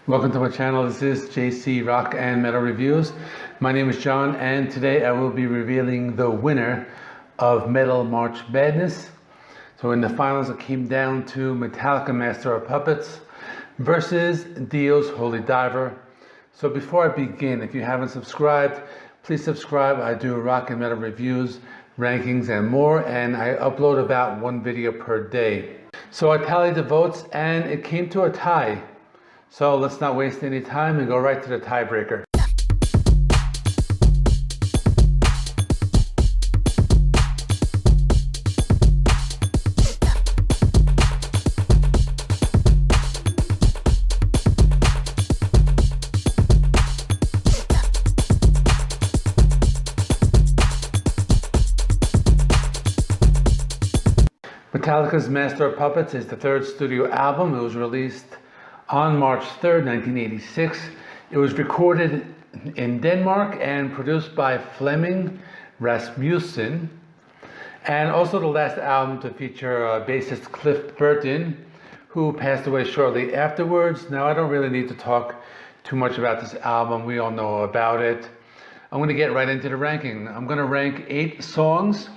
Welcome to my channel. This is JC Rock and Metal Reviews. My name is John, and today I will be revealing the winner of Metal March Madness. So in the finals, it came down to Metallica Master of Puppets versus Dio's Holy Diver. So before I begin, if you haven't subscribed, please subscribe. I do rock and metal reviews, rankings, and more, and I upload about one video per day. So I tallied the votes, and it came to a tie. So let's not waste any time and go right to the tiebreaker. Metallica's Master of Puppets is the third studio album. It was released on March 3rd, 1986. It was recorded in Denmark and produced by Flemming Rasmussen, and also the last album to feature bassist Cliff Burton, who passed away shortly afterwards. Now, I don't really need to talk too much about this album. We all know about it. I'm going to get right into the ranking. I'm going to rank 8 songs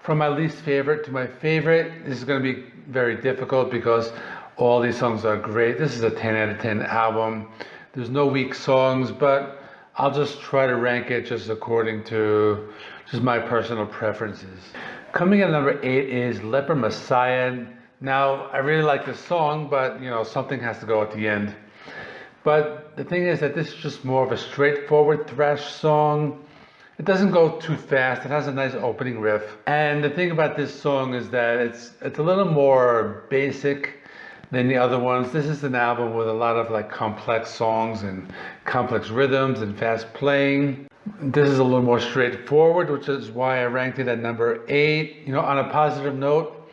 from my least favorite to my favorite. This is going to be very difficult because all these songs are great. This is a 10 out of 10 album. There's no weak songs, but I'll just try to rank it just according to just my personal preferences. Coming in number 8 is Leper Messiah. Now, I really like this song, but something has to go at the end. But the thing is that this is just more of a straightforward thrash song. It doesn't go too fast. It has a nice opening riff. And the thing about this song is that it's a little more basic than the other ones. This is an album with a lot of complex songs and complex rhythms and fast playing. This is a little more straightforward, which is why I ranked it at number 8. On a positive note,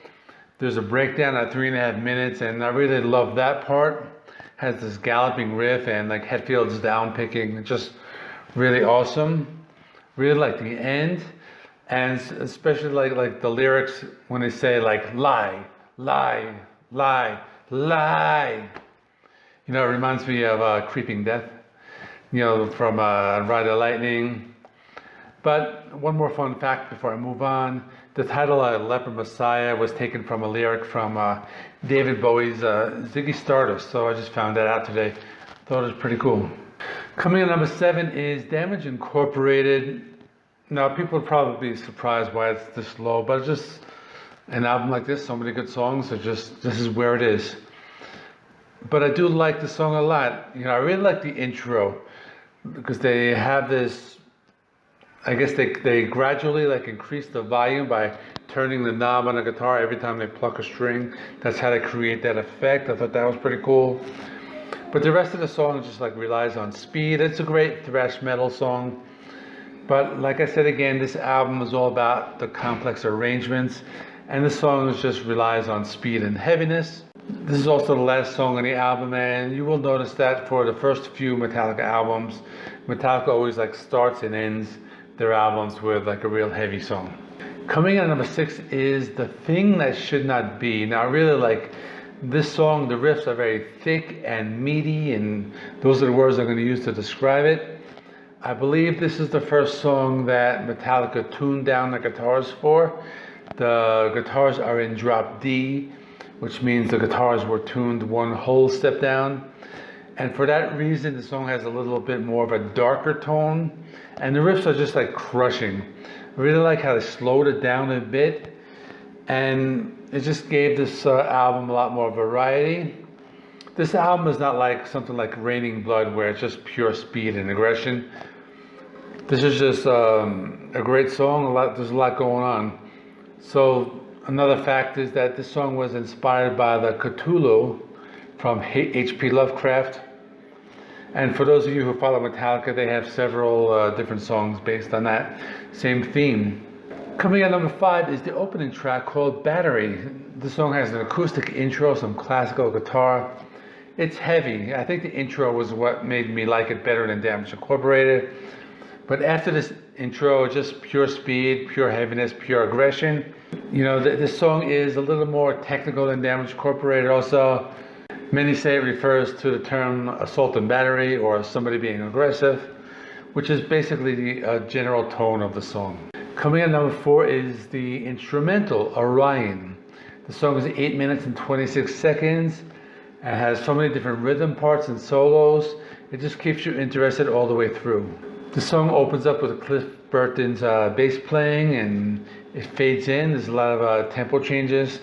there's a breakdown at 3.5 minutes, and I really love that part. It has this galloping riff and Hetfield's down picking. Just really awesome. Really like the end, and especially like the lyrics when they say lie, lie, lie, lie. It reminds me of Creeping Death, from Ride the Lightning. But one more fun fact before I move on. The title Leper Messiah was taken from a lyric from David Bowie's Ziggy Stardust. So I just found that out today. Thought it was pretty cool. Coming in number 7 is Damage Incorporated. Now, people would probably be surprised why it's this low, but just an album like this, so many good songs, this is where it is. But I do like the song a lot. I really like the intro because they have this, I guess they gradually increase the volume by turning the knob on the guitar every time they pluck a string. That's how they create that effect. I thought that was pretty cool. But the rest of the song just relies on speed. It's a great thrash metal song. But like I said again, this album is all about the complex arrangements, and the song just relies on speed and heaviness. This is also the last song on the album, and you will notice that for the first few Metallica albums, Metallica always starts and ends their albums with a real heavy song. Coming in at number 6 is The Thing That Should Not Be. Now, I really like this song. The riffs are very thick and meaty, and those are the words I'm going to use to describe it. I believe this is the first song that Metallica tuned down the guitars for. The guitars are in drop D, which means the guitars were tuned one whole step down. And for that reason, the song has a little bit more of a darker tone. And the riffs are just crushing. I really like how they slowed it down a bit. And it just gave this album a lot more variety. This album is not like something like Raining Blood, where it's just pure speed and aggression. This is just a great song. There's a lot going on. So another fact is that this song was inspired by the Cthulhu from H.P. Lovecraft. And for those of you who follow Metallica, they have several different songs based on that same theme. Coming at number 5 is the opening track called Battery. The song has an acoustic intro, some classical guitar. It's heavy. I think the intro was what made me like it better than Damage Incorporated. But after this intro, just pure speed, pure heaviness, pure aggression. This song is a little more technical than Damage Incorporated also. Many say it refers to the term assault and battery or somebody being aggressive, which is basically the general tone of the song. Coming in number 4 is the Instrumental Orion. The song is 8 minutes and 26 seconds and has so many different rhythm parts and solos. It just keeps you interested all the way through. The song opens up with Cliff Burton's bass playing, and it fades in. There's a lot of tempo changes.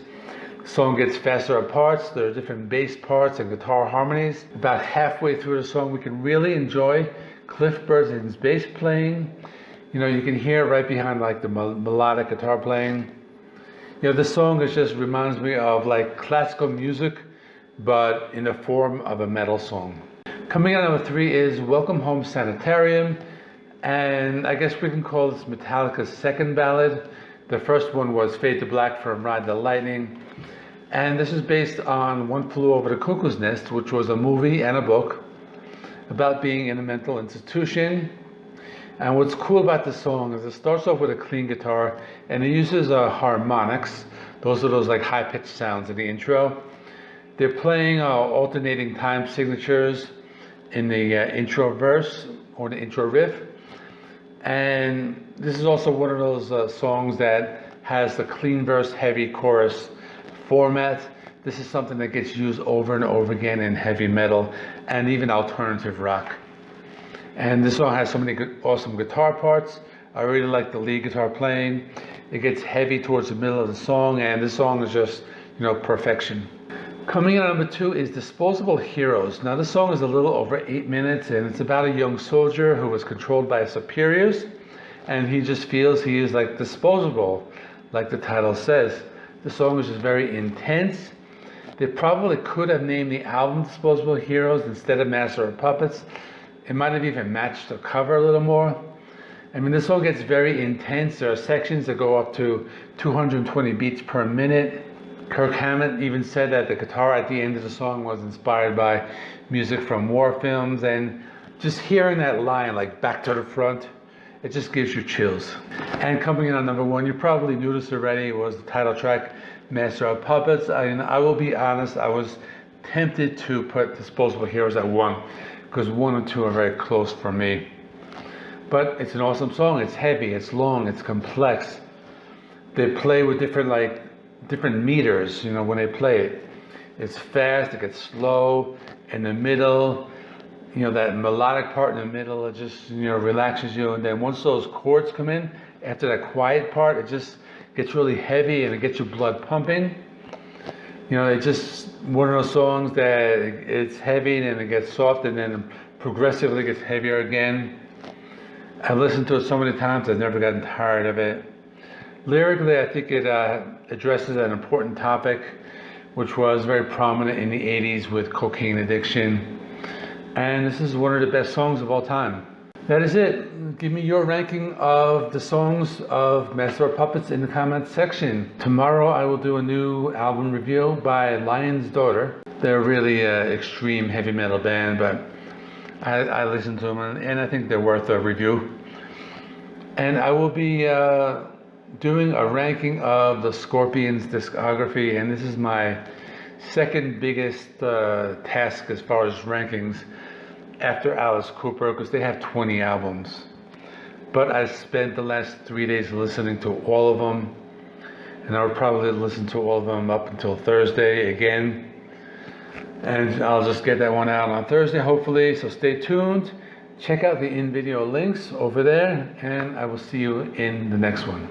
The song gets faster at parts. There are different bass parts and guitar harmonies. About halfway through the song, we can really enjoy Cliff Burton's bass playing. You know, you can hear right behind like the melodic guitar playing. You know, the song just reminds me of like classical music, but in the form of a metal song. Coming out number 3 is Welcome Home Sanitarium, and I guess we can call this Metallica's second ballad. The first one was Fade to Black from Ride the Lightning, and this is based on One Flew Over the Cuckoo's Nest, which was a movie and a book about being in a mental institution. And what's cool about this song is it starts off with a clean guitar, and it uses harmonics. Those are those like high-pitched sounds in the intro. They're playing alternating time signatures in the intro verse or the intro riff. And this is also one of those songs that has the clean verse, heavy chorus format. This is something that gets used over and over again in heavy metal and even alternative rock. And this song has so many awesome guitar parts. I really like the lead guitar playing. It gets heavy towards the middle of the song, and this song is just, you know, perfection. Coming in at number 2 is Disposable Heroes. Now this song is a little over 8 minutes, and it's about a young soldier who was controlled by his superiors, and he just feels he is like disposable, like the title says. The song is just very intense. They probably could have named the album Disposable Heroes instead of Master of Puppets. It might have even matched the cover a little more. I mean, this song gets very intense. There are sections that go up to 220 beats per minute. Kirk Hammett even said that the guitar at the end of the song was inspired by music from war films, and just hearing that line, like back to the front, it just gives you chills. And coming in on number 1, you probably knew this already, was the title track, Master of Puppets. I will be honest, I was tempted to put Disposable Heroes at 1, because 1 and 2 are very close for me. But it's an awesome song. It's heavy, it's long, it's complex. They play with different meters, you know, when they play it. It's fast, it gets slow, in the middle, you know, that melodic part in the middle, it just, you know, relaxes you. And then once those chords come in, after that quiet part, it just gets really heavy and it gets your blood pumping. You know, it's just one of those songs that it's heavy and then it gets soft and then progressively gets heavier again. I've listened to it so many times, I've never gotten tired of it. Lyrically, I think it addresses an important topic, which was very prominent in the 80s with cocaine addiction. And this is one of the best songs of all time. That is it. Give me your ranking of the songs of Master of Puppets in the comments section. Tomorrow I will do a new album review by Lion's Daughter. They're really an extreme heavy metal band, but I listen to them and I think they're worth a review. And I will be doing a ranking of the Scorpions discography, and this is my second biggest task as far as rankings after Alice Cooper, because they have 20 albums. But I spent the last 3 days listening to all of them, and I'll probably listen to all of them up until Thursday again. And I'll just get that one out on Thursday, hopefully, so stay tuned. Check out the in-video links over there, and I will see you in the next one.